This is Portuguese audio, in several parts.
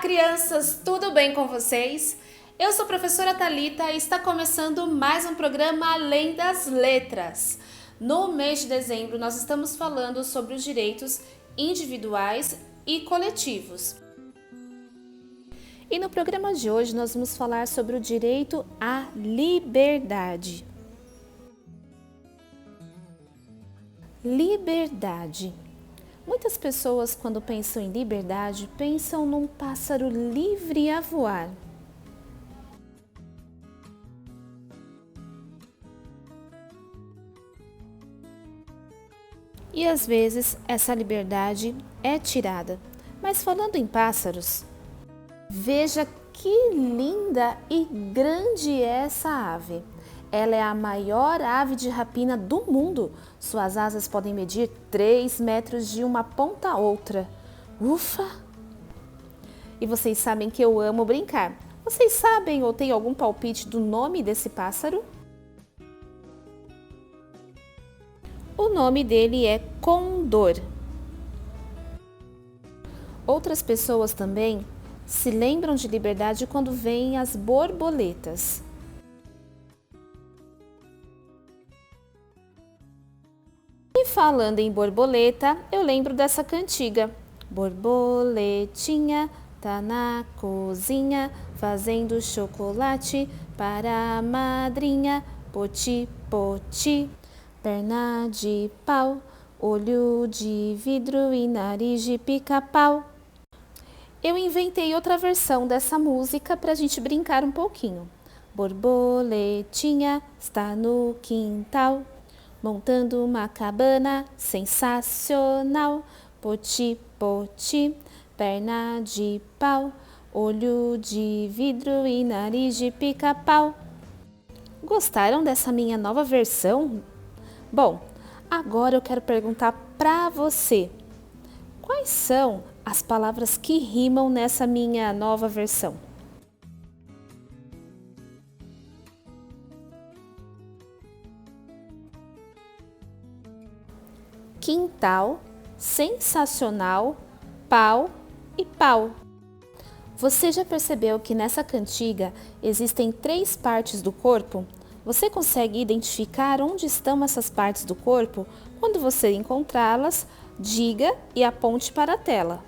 Crianças, tudo bem com vocês? Eu sou a professora Thalita e está começando mais um programa Além das Letras. No mês de dezembro, nós estamos falando sobre os direitos individuais e coletivos. E no programa de hoje, nós vamos falar sobre o direito à liberdade. Liberdade. Muitas pessoas, quando pensam em liberdade, pensam num pássaro livre a voar. E às vezes essa liberdade é tirada. Mas falando em pássaros, veja que linda e grande é essa ave. Ela é a maior ave de rapina do mundo. Suas asas podem medir 3 metros de uma ponta a outra. Ufa! E vocês sabem que eu amo brincar. Vocês sabem ou têm algum palpite do nome desse pássaro? O nome dele é condor. Outras pessoas também se lembram de liberdade quando veem as borboletas. E falando em borboleta, eu lembro dessa cantiga. Borboletinha tá na cozinha, fazendo chocolate para a madrinha. Poti, poti, perna de pau, olho de vidro e nariz de pica-pau. Eu inventei outra versão dessa música para a gente brincar um pouquinho. Borboletinha está no quintal, montando uma cabana sensacional. Poti, poti, perna de pau, olho de vidro e nariz de pica-pau. Gostaram dessa minha nova versão? Bom, agora eu quero perguntar para você. Quais são as palavras que rimam nessa minha nova versão? Quintal, sensacional, pau e pau. Você já percebeu que nessa cantiga existem 3 partes do corpo? Você consegue identificar onde estão essas partes do corpo? Quando você encontrá-las, diga e aponte para a tela.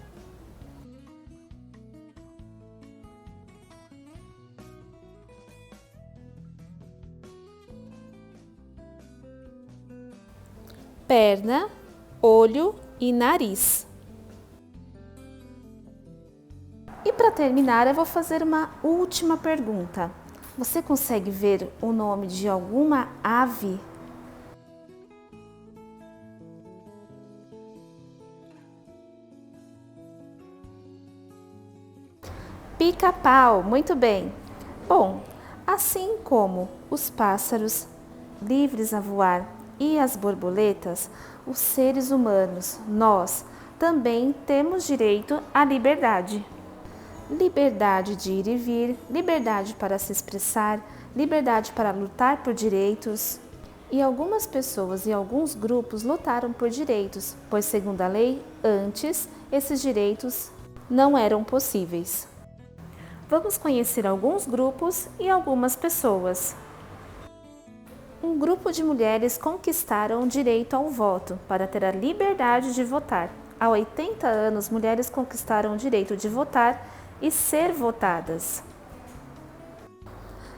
Perna, olho e nariz. E para terminar, eu vou fazer uma última pergunta. Você consegue ver o nome de alguma ave? Pica-pau, muito bem. Bom, assim como os pássaros livres a voar e as borboletas, os seres humanos, nós, também temos direito à liberdade. Liberdade de ir e vir, liberdade para se expressar, liberdade para lutar por direitos. E algumas pessoas e alguns grupos lutaram por direitos, pois, segundo a lei, antes esses direitos não eram possíveis. Vamos conhecer alguns grupos e algumas pessoas. Um grupo de mulheres conquistaram o direito ao voto para ter a liberdade de votar. Há 80 anos, mulheres conquistaram o direito de votar e ser votadas.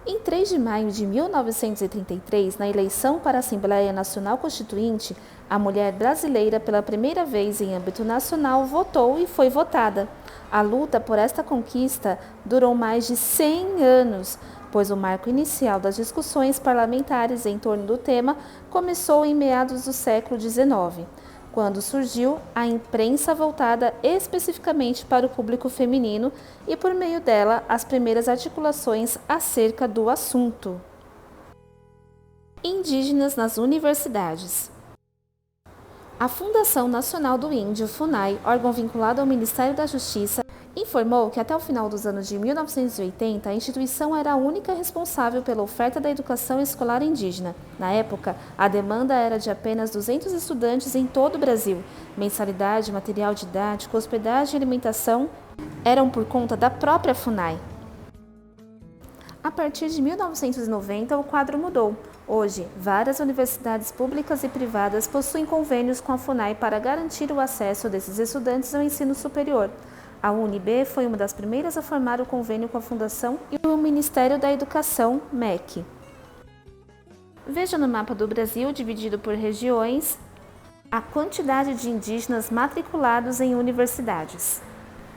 Em 3 de maio de 1933, na eleição para a Assembleia Nacional Constituinte, a mulher brasileira, pela primeira vez em âmbito nacional, votou e foi votada. A luta por esta conquista durou mais de 100 anos, pois o marco inicial das discussões parlamentares em torno do tema começou em meados do século XIX, quando surgiu a imprensa voltada especificamente para o público feminino e, por meio dela, as primeiras articulações acerca do assunto. Indígenas nas universidades. A Fundação Nacional do Índio, FUNAI, órgão vinculado ao Ministério da Justiça, Informou que até o final dos anos de 1980, a instituição era a única responsável pela oferta da educação escolar indígena. Na época, a demanda era de apenas 200 estudantes em todo o Brasil. Mensalidade, material didático, hospedagem e alimentação eram por conta da própria FUNAI. A partir de 1990, o quadro mudou. Hoje, várias universidades públicas e privadas possuem convênios com a FUNAI para garantir o acesso desses estudantes ao ensino superior. A UNB foi uma das primeiras a formar o convênio com a Fundação e o Ministério da Educação, MEC. Veja no mapa do Brasil, dividido por regiões, a quantidade de indígenas matriculados em universidades.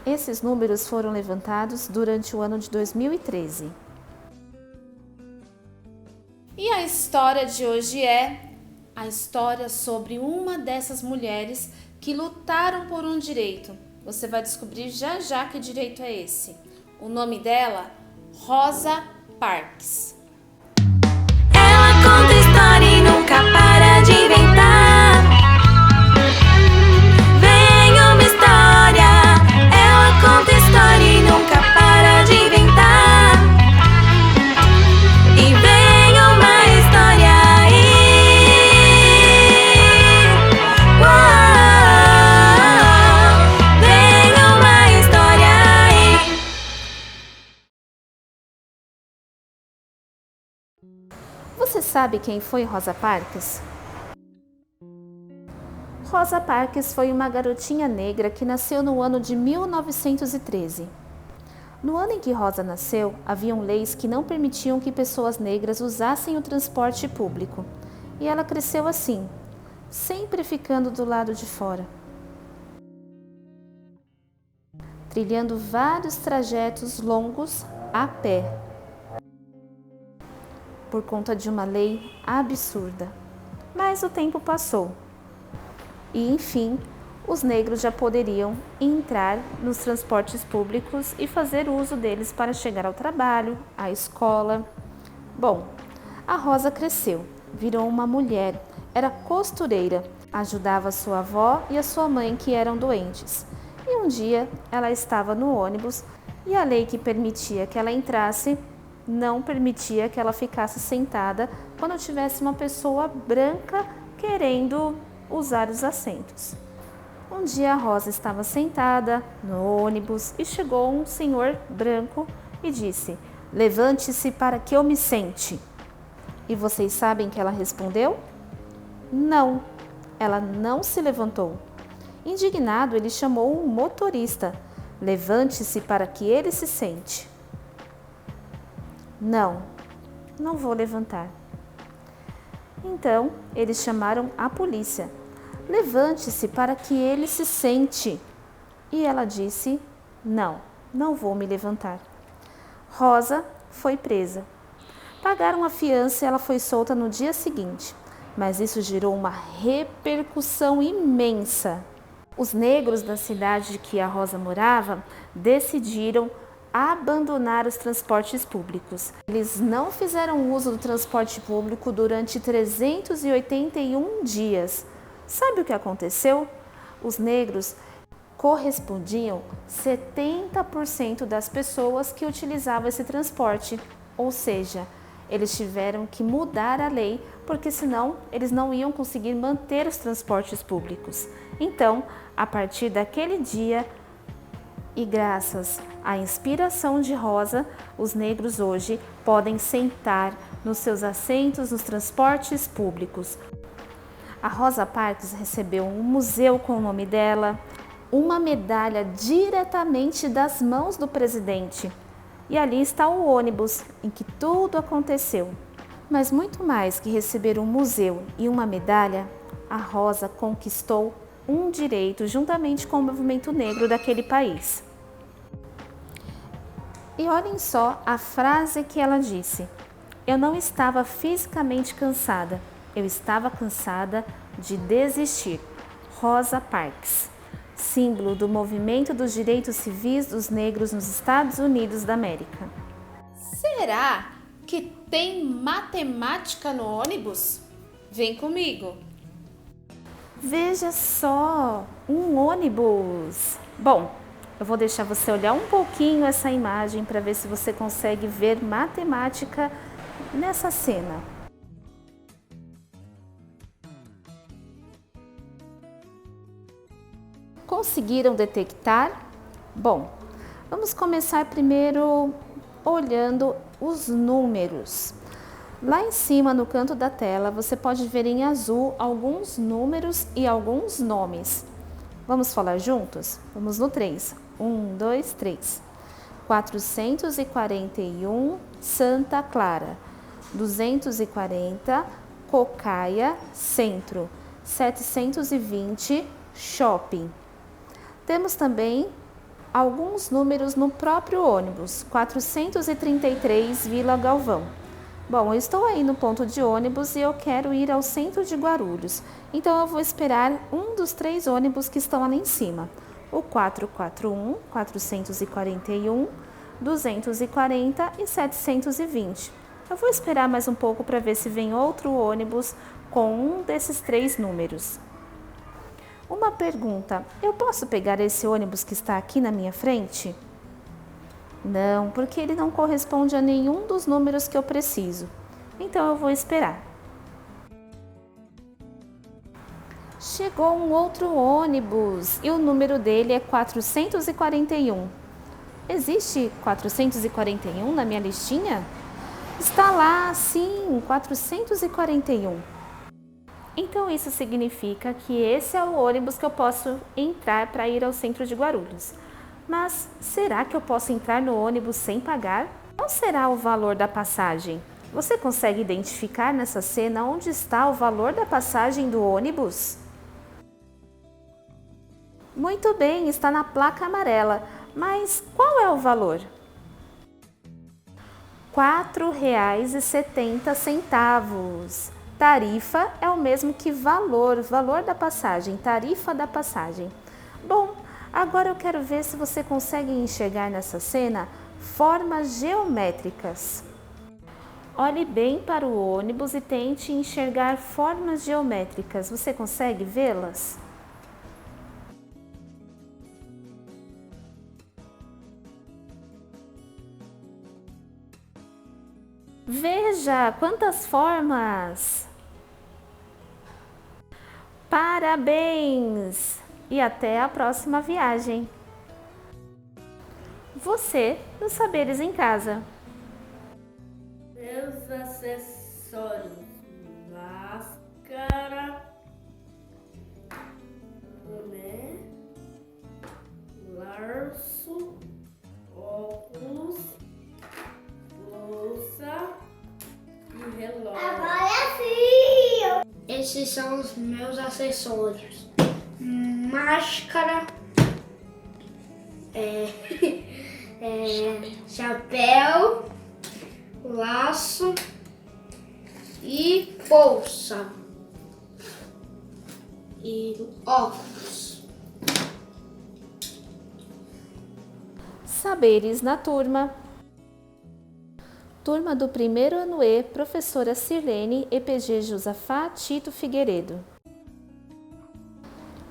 Esses números foram levantados durante o ano de 2013. E a história de hoje é a história sobre uma dessas mulheres que lutaram por um direito. Você vai descobrir já já que direito é esse. O nome dela, Rosa Parks. Ela conta história e nunca para de inventar. Vem uma história. Ela conta história e nunca para de inventar. E vem uma história aí. Vem uma história aí. Você sabe quem foi Rosa Parks? Rosa Parks foi uma garotinha negra que nasceu no ano de 1913. No ano em que Rosa nasceu, haviam leis que não permitiam que pessoas negras usassem o transporte público. E ela cresceu assim, sempre ficando do lado de fora, trilhando vários trajetos longos a pé, por conta de uma lei absurda. Mas o tempo passou e, enfim, os negros já poderiam entrar nos transportes públicos e fazer uso deles para chegar ao trabalho, à escola. Bom, a Rosa cresceu, virou uma mulher, era costureira, ajudava sua avó e a sua mãe que eram doentes. E um dia ela estava no ônibus e a lei que permitia que ela entrasse não permitia que ela ficasse sentada quando tivesse uma pessoa branca querendo usar os assentos. Um dia a Rosa estava sentada no ônibus e chegou um senhor branco e disse: "Levante-se para que eu me sente." E vocês sabem que ela respondeu? Não, ela não se levantou. Indignado, ele chamou um motorista: "Levante-se para que ele se sente." Não, não vou levantar. Então, eles chamaram a polícia. "Levante-se para que ele se sente." E ela disse: "Não, não vou me levantar." Rosa foi presa. Pagaram a fiança e ela foi solta no dia seguinte. Mas isso gerou uma repercussão imensa. Os negros da cidade que a Rosa morava decidiram abandonar os transportes públicos. Eles não fizeram uso do transporte público durante 381 dias. Sabe o que aconteceu? Os negros correspondiam 70% das pessoas que utilizavam esse transporte, ou seja, eles tiveram que mudar a lei, porque senão eles não iam conseguir manter os transportes públicos. Então, a partir daquele dia, e graças à inspiração de Rosa, os negros hoje podem sentar nos seus assentos nos transportes públicos. A Rosa Parks recebeu um museu com o nome dela, uma medalha diretamente das mãos do presidente. E ali está o ônibus em que tudo aconteceu. Mas muito mais que receber um museu e uma medalha, a Rosa conquistou um direito juntamente com o movimento negro daquele país. E olhem só a frase que ela disse: "Eu não estava fisicamente cansada, eu estava cansada de desistir." Rosa Parks, símbolo do movimento dos direitos civis dos negros nos Estados Unidos da América. Será que tem matemática no ônibus? Vem comigo. Veja só, um ônibus. Bom, Eu vou deixar você olhar um pouquinho essa imagem para ver se você consegue ver matemática nessa cena. Conseguiram detectar? Bom, vamos começar primeiro olhando os números. Lá em cima, no canto da tela, você pode ver em azul alguns números e alguns nomes. Vamos falar juntos? Vamos no 3. 1, 2, 3. 441, Santa Clara. 240, Cocaia, Centro. 720, Shopping. Temos também alguns números no próprio ônibus. 433, Vila Galvão. Bom, eu estou aí no ponto de ônibus e eu quero ir ao centro de Guarulhos. Então eu vou esperar um dos 3 ônibus que estão ali em cima. O 441, 441, 240 e 720. Eu vou esperar mais um pouco para ver se vem outro ônibus com um desses 3 números. Uma pergunta, eu posso pegar esse ônibus que está aqui na minha frente? Não, porque ele não corresponde a nenhum dos números que eu preciso. Então eu vou esperar. Chegou um outro ônibus e o número dele é 441. Existe 441 na minha listinha? Está lá, sim, 441. Então isso significa que esse é o ônibus que eu posso entrar para ir ao centro de Guarulhos. Mas será que eu posso entrar no ônibus sem pagar? Qual será o valor da passagem? Você consegue identificar nessa cena onde está o valor da passagem do ônibus? Muito bem, está na placa amarela. Mas qual é o valor? R$ 4,70. Tarifa é o mesmo que valor da passagem, tarifa da passagem. Bom, agora eu quero ver se você consegue enxergar nessa cena formas geométricas. Olhe bem para o ônibus e tente enxergar formas geométricas. Você consegue vê-las? Veja quantas formas! Parabéns! E até a próxima viagem! Você nos Saberes em Casa. Seus acessórios: máscara, boné, laço, óculos, bolsa e relógio. Agora sim! Esses são os meus acessórios: máscara, chapéu, laço e bolsa e óculos. Saberes na turma. Turma do primeiro ano E, professora Sirlene, EPG Josafá Tito Figueiredo.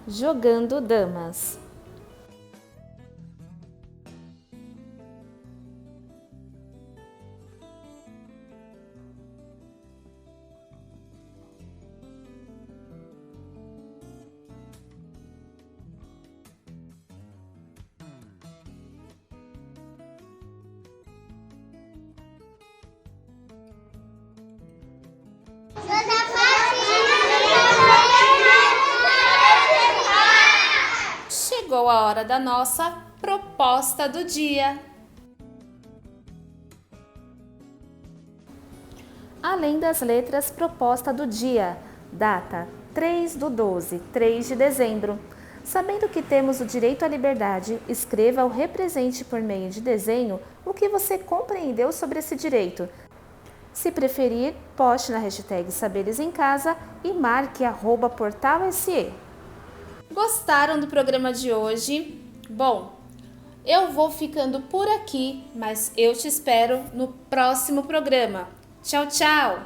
Jogando damas. Chegou a hora da nossa proposta do dia. Além das letras, proposta do dia. Data 3/12, 3 de dezembro. Sabendo que temos o direito à liberdade, escreva ou represente por meio de desenho o que você compreendeu sobre esse direito. Se preferir, poste na hashtag Saberes em Casa e marque @portalse. Gostaram do programa de hoje? Bom, eu vou ficando por aqui, mas eu te espero no próximo programa. Tchau, tchau!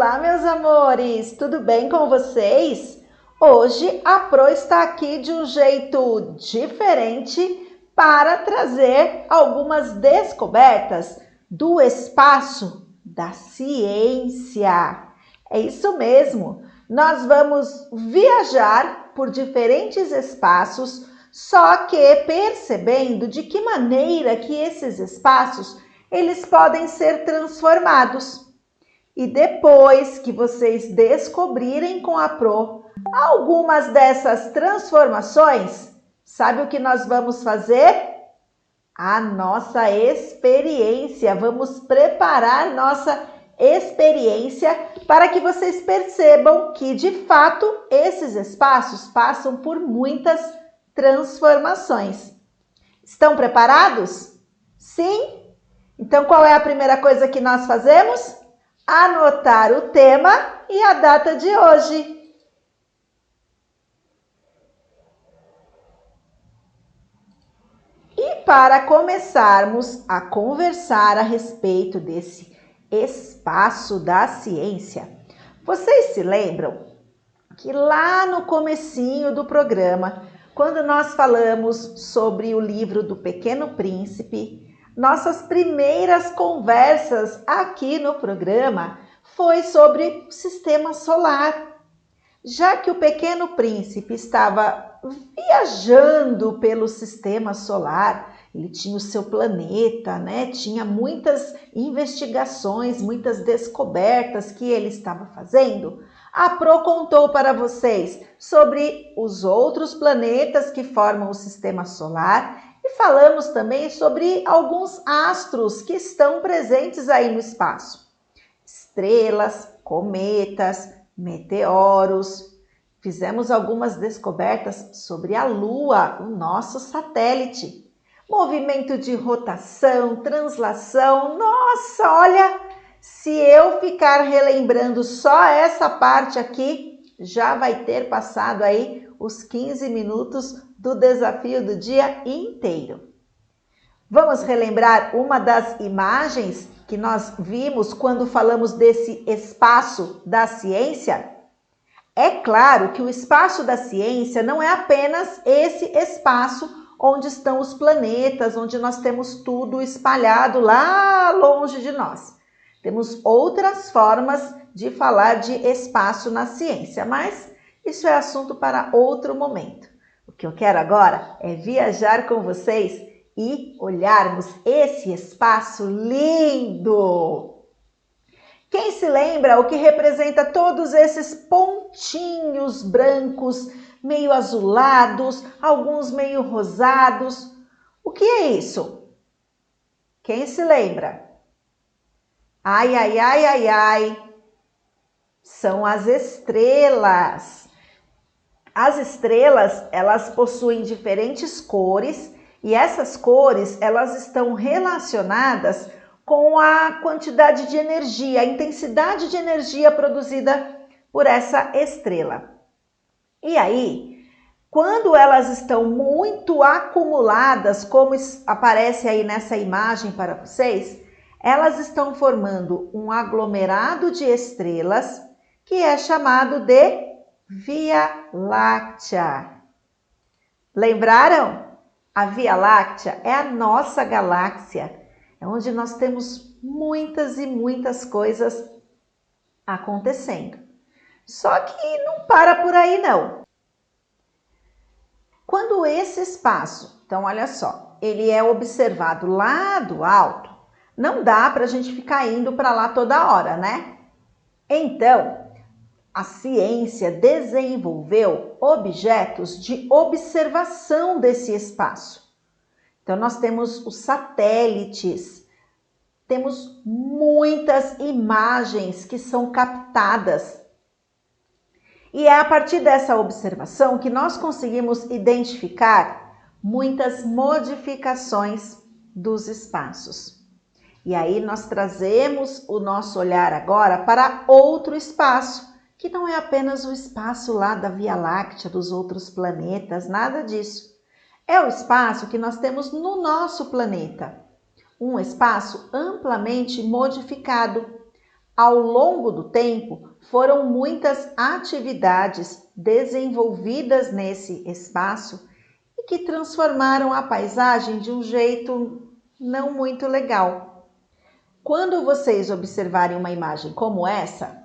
Olá, meus amores! Tudo bem com vocês? Hoje a Pro está aqui de um jeito diferente para trazer algumas descobertas do espaço da ciência. É isso mesmo! Nós vamos viajar por diferentes espaços, só que percebendo de que maneira que esses espaços eles podem ser transformados. E depois que vocês descobrirem com a Pro algumas dessas transformações, sabe o que nós vamos fazer? A nossa experiência. Vamos preparar nossa experiência para que vocês percebam que, de fato, esses espaços passam por muitas transformações. Estão preparados? Sim? Então, qual é a primeira coisa que nós fazemos? Anotar o tema e a data de hoje. E para começarmos a conversar a respeito desse espaço da ciência, vocês se lembram que lá no comecinho do programa, quando nós falamos sobre o livro do Pequeno Príncipe, nossas primeiras conversas aqui no programa foi sobre o sistema solar. Já que o Pequeno Príncipe estava viajando pelo sistema solar, ele tinha o seu planeta, né? Tinha muitas investigações, muitas descobertas que ele estava fazendo. A Pro contou para vocês sobre os outros planetas que formam o sistema solar e falamos também sobre alguns astros que estão presentes aí no espaço. Estrelas, cometas, meteoros. Fizemos algumas descobertas sobre a Lua, o nosso satélite. Movimento de rotação, translação. Nossa, olha, se eu ficar relembrando só essa parte aqui, já vai ter passado aí os 15 minutos do desafio do dia inteiro. Vamos relembrar uma das imagens que nós vimos quando falamos desse espaço da ciência? É claro que o espaço da ciência não é apenas esse espaço onde estão os planetas, onde nós temos tudo espalhado lá longe de nós. Temos outras formas de falar de espaço na ciência, mas isso é assunto para outro momento. O que eu quero agora é viajar com vocês e olharmos esse espaço lindo. Quem se lembra o que representa todos esses pontinhos brancos, meio azulados, alguns meio rosados? O que é isso? Quem se lembra? Ai, ai, ai, ai, ai. São as estrelas. As estrelas, elas possuem diferentes cores e essas cores, elas estão relacionadas com a quantidade de energia, a intensidade de energia produzida por essa estrela. E aí, quando elas estão muito acumuladas, como aparece aí nessa imagem para vocês, elas estão formando um aglomerado de estrelas que é chamado de Via Láctea. Lembraram? A Via Láctea é a nossa galáxia, é onde nós temos muitas e muitas coisas acontecendo. Só que não para por aí não. Quando esse espaço, então olha só, ele é observado lá do alto, não dá para a gente ficar indo para lá toda hora, né? Então, a ciência desenvolveu objetos de observação desse espaço. Então, nós temos os satélites, temos muitas imagens que são captadas. E é a partir dessa observação que nós conseguimos identificar muitas modificações dos espaços. E aí nós trazemos o nosso olhar agora para outro espaço, que não é apenas o espaço lá da Via Láctea, dos outros planetas, nada disso. É o espaço que nós temos no nosso planeta. Um espaço amplamente modificado. Ao longo do tempo, foram muitas atividades desenvolvidas nesse espaço e que transformaram a paisagem de um jeito não muito legal. Quando vocês observarem uma imagem como essa,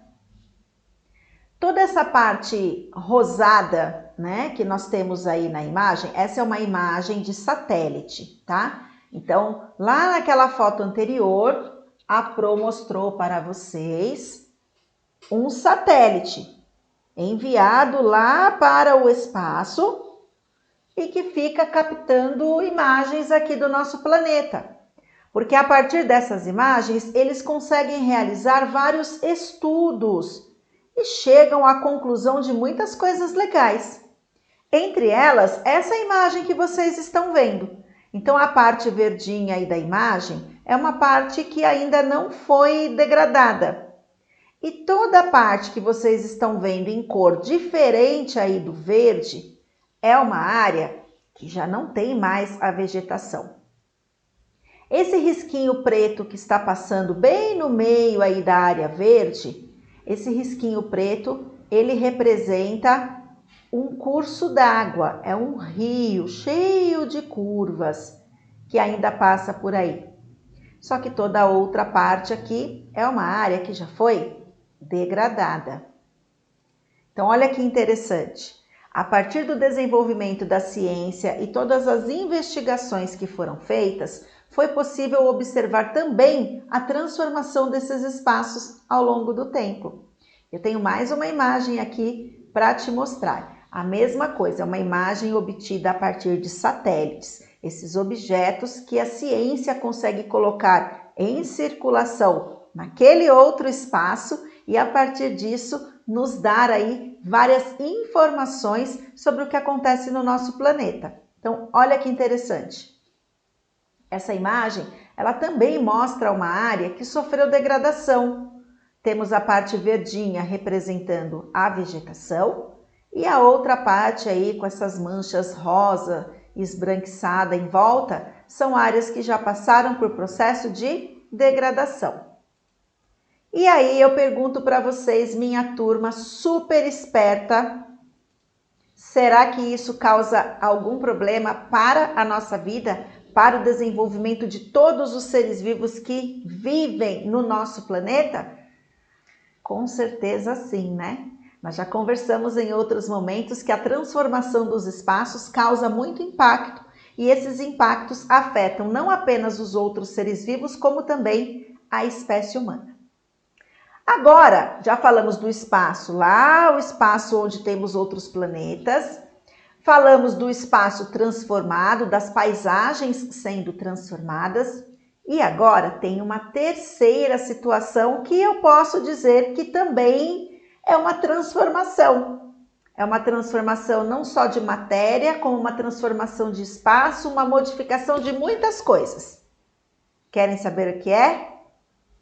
toda essa parte rosada, né, que nós temos aí na imagem, essa é uma imagem de satélite, tá? Então, lá naquela foto anterior, a Pro mostrou para vocês um satélite enviado lá para o espaço e que fica captando imagens aqui do nosso planeta. Porque a partir dessas imagens, eles conseguem realizar vários estudos e chegam à conclusão de muitas coisas legais. Entre elas, essa imagem que vocês estão vendo. Então, a parte verdinha aí da imagem é uma parte que ainda não foi degradada. E toda a parte que vocês estão vendo em cor diferente aí do verde é uma área que já não tem mais a vegetação. Esse risquinho preto que está passando bem no meio aí da área verde, esse risquinho preto, ele representa um curso d'água, é um rio cheio de curvas que ainda passa por aí. Só que toda a outra parte aqui é uma área que já foi degradada. Então, olha que interessante. A partir do desenvolvimento da ciência e todas as investigações que foram feitas, foi possível observar também a transformação desses espaços ao longo do tempo. Eu tenho mais uma imagem aqui para te mostrar. A mesma coisa, é uma imagem obtida a partir de satélites, esses objetos que a ciência consegue colocar em circulação naquele outro espaço e a partir disso nos dar aí várias informações sobre o que acontece no nosso planeta. Então, olha que interessante. Essa imagem, ela também mostra uma área que sofreu degradação. Temos a parte verdinha representando a vegetação e a outra parte aí com essas manchas rosa esbranquiçada em volta são áreas que já passaram por processo de degradação. E aí eu pergunto para vocês, minha turma super esperta, será que isso causa algum problema para a nossa vida, para o desenvolvimento de todos os seres vivos que vivem no nosso planeta? Com certeza sim, né? Nós já conversamos em outros momentos que a transformação dos espaços causa muito impacto e esses impactos afetam não apenas os outros seres vivos, como também a espécie humana. Agora, já falamos do espaço lá, o espaço onde temos outros planetas, falamos do espaço transformado, das paisagens sendo transformadas, e agora tem uma terceira situação que eu posso dizer que também é uma transformação. É uma transformação não só de matéria, como uma transformação de espaço, uma modificação de muitas coisas. Querem saber o que é?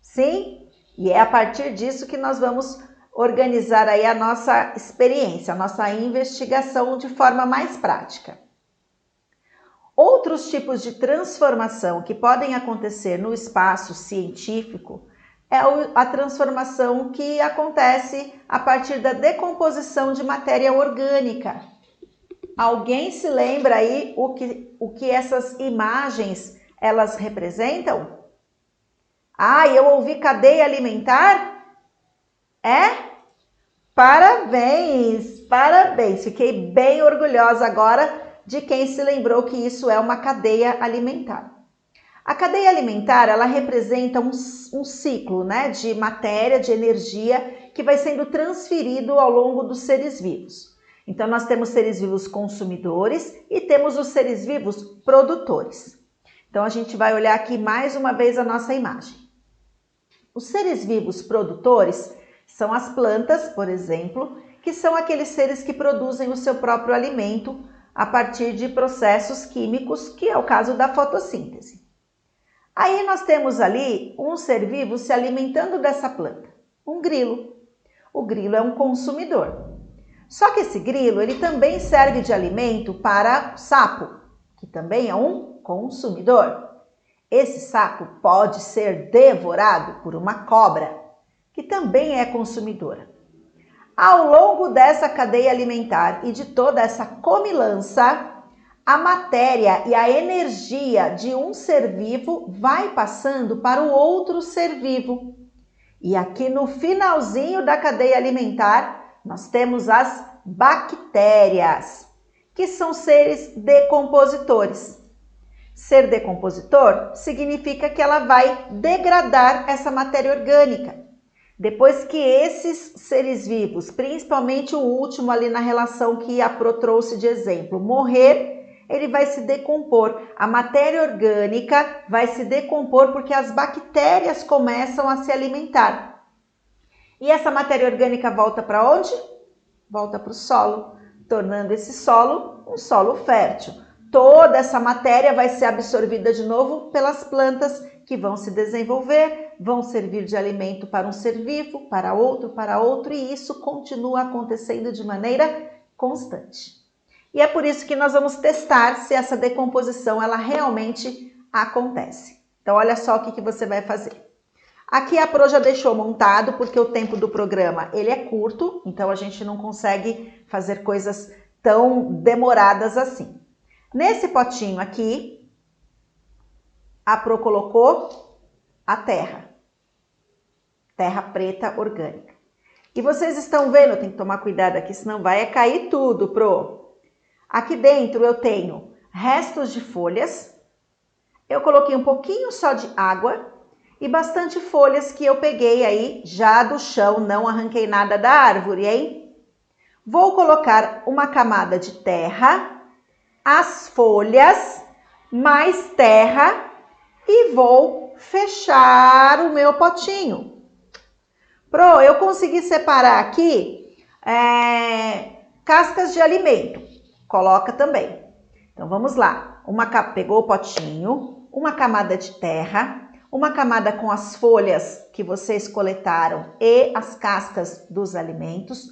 Sim? E é a partir disso que nós vamos organizar aí a nossa experiência, a nossa investigação de forma mais prática. Outros tipos de transformação que podem acontecer no espaço científico é a transformação que acontece a partir da decomposição de matéria orgânica. Alguém se lembra aí o que essas imagens elas representam? Ah, eu ouvi cadeia alimentar? É? Parabéns, parabéns. Fiquei bem orgulhosa agora de quem se lembrou que isso é uma cadeia alimentar. A cadeia alimentar, ela representa um ciclo, né, de matéria, de energia que vai sendo transferido ao longo dos seres vivos. Então, nós temos seres vivos consumidores e temos os seres vivos produtores. Então, a gente vai olhar aqui mais uma vez a nossa imagem. Os seres vivos produtores são as plantas, por exemplo, que são aqueles seres que produzem o seu próprio alimento a partir de processos químicos, que é o caso da fotossíntese. Aí nós temos ali um ser vivo se alimentando dessa planta, um grilo. O grilo é um consumidor. Só que esse grilo, ele também serve de alimento para o sapo, que também é um consumidor. Esse sapo pode ser devorado por uma cobra, que também é consumidora. Ao longo dessa cadeia alimentar e de toda essa comilança, a matéria e a energia de um ser vivo vai passando para o outro ser vivo. E aqui no finalzinho da cadeia alimentar, nós temos as bactérias, que são seres decompositores. Ser decompositor significa que ela vai degradar essa matéria orgânica. Depois que esses seres vivos, principalmente o último ali na relação que a Pro trouxe de exemplo, morrer, ele vai se decompor. A matéria orgânica vai se decompor porque as bactérias começam a se alimentar. E essa matéria orgânica volta para onde? Volta para o solo, tornando esse solo um solo fértil. Toda essa matéria vai ser absorvida de novo pelas plantas que vão se desenvolver, vão servir de alimento para um ser vivo, para outro, e isso continua acontecendo de maneira constante. E é por isso que nós vamos testar se essa decomposição ela realmente acontece. Então, olha só o que você vai fazer. Aqui a Pro já deixou montado, porque o tempo do programa ele é curto, então a gente não consegue fazer coisas tão demoradas assim. Nesse potinho aqui, a Pro colocou a terra preta orgânica. E vocês estão vendo, tem que tomar cuidado aqui, senão vai cair tudo, Pro. Aqui dentro eu tenho restos de folhas, eu coloquei um pouquinho só de água e bastante folhas que eu peguei aí já do chão, não arranquei nada da árvore, hein? Vou colocar uma camada de terra, as folhas, mais terra e vou fechar o meu potinho. Pro, eu consegui separar aqui cascas de alimento. Coloca também. Então, vamos lá. Pegou o potinho, uma camada de terra, uma camada com as folhas que vocês coletaram e as cascas dos alimentos.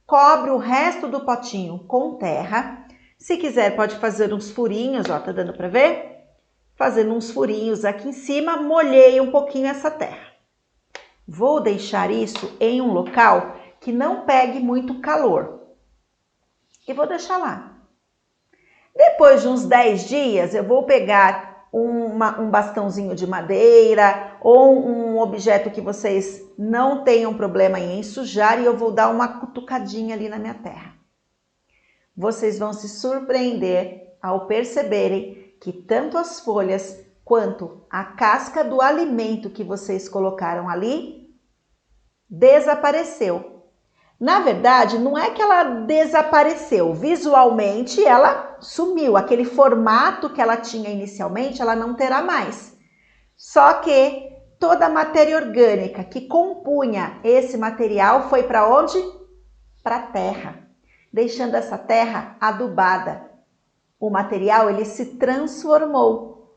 Cobre o resto do potinho com terra. Se quiser, pode fazer uns furinhos, ó, tá dando para ver? Fazendo uns furinhos aqui em cima, molhei um pouquinho essa terra. Vou deixar isso em um local que não pegue muito calor. E vou deixar lá. Depois de uns 10 dias, eu vou pegar um bastãozinho de madeira ou um objeto que vocês não tenham problema em ensujar e eu vou dar uma cutucadinha ali na minha terra. Vocês vão se surpreender ao perceberem que tanto as folhas quanto a casca do alimento que vocês colocaram ali desapareceu. Na verdade, não é que ela desapareceu, visualmente ela sumiu. Aquele formato que ela tinha inicialmente, ela não terá mais. Só que toda a matéria orgânica que compunha esse material foi para onde? Para a terra, deixando essa terra adubada. O material ele se transformou,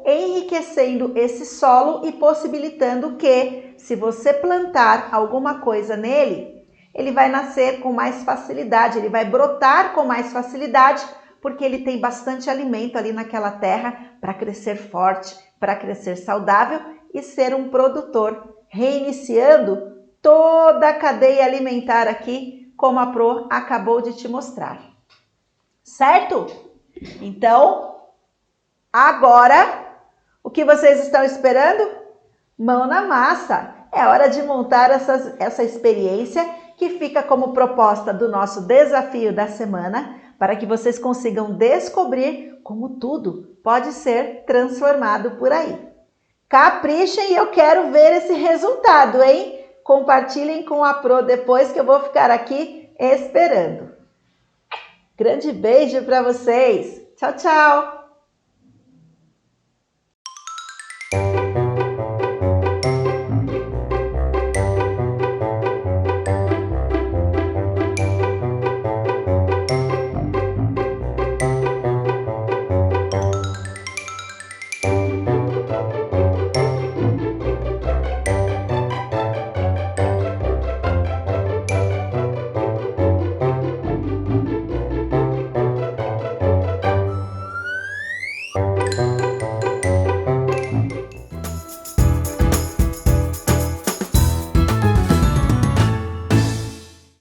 enriquecendo esse solo e possibilitando que, se você plantar alguma coisa nele, ele vai nascer com mais facilidade, ele vai brotar com mais facilidade, porque ele tem bastante alimento ali naquela terra para crescer forte, para crescer saudável e ser um produtor, reiniciando toda a cadeia alimentar aqui, como a Pro acabou de te mostrar. Certo? Então, agora, o que vocês estão esperando? Mão na massa! É hora de montar essa experiência que fica como proposta do nosso desafio da semana para que vocês consigam descobrir como tudo pode ser transformado por aí. Caprichem e eu quero ver esse resultado, hein? Compartilhem com a Pro depois que eu vou ficar aqui esperando. Grande beijo para vocês! Tchau, tchau!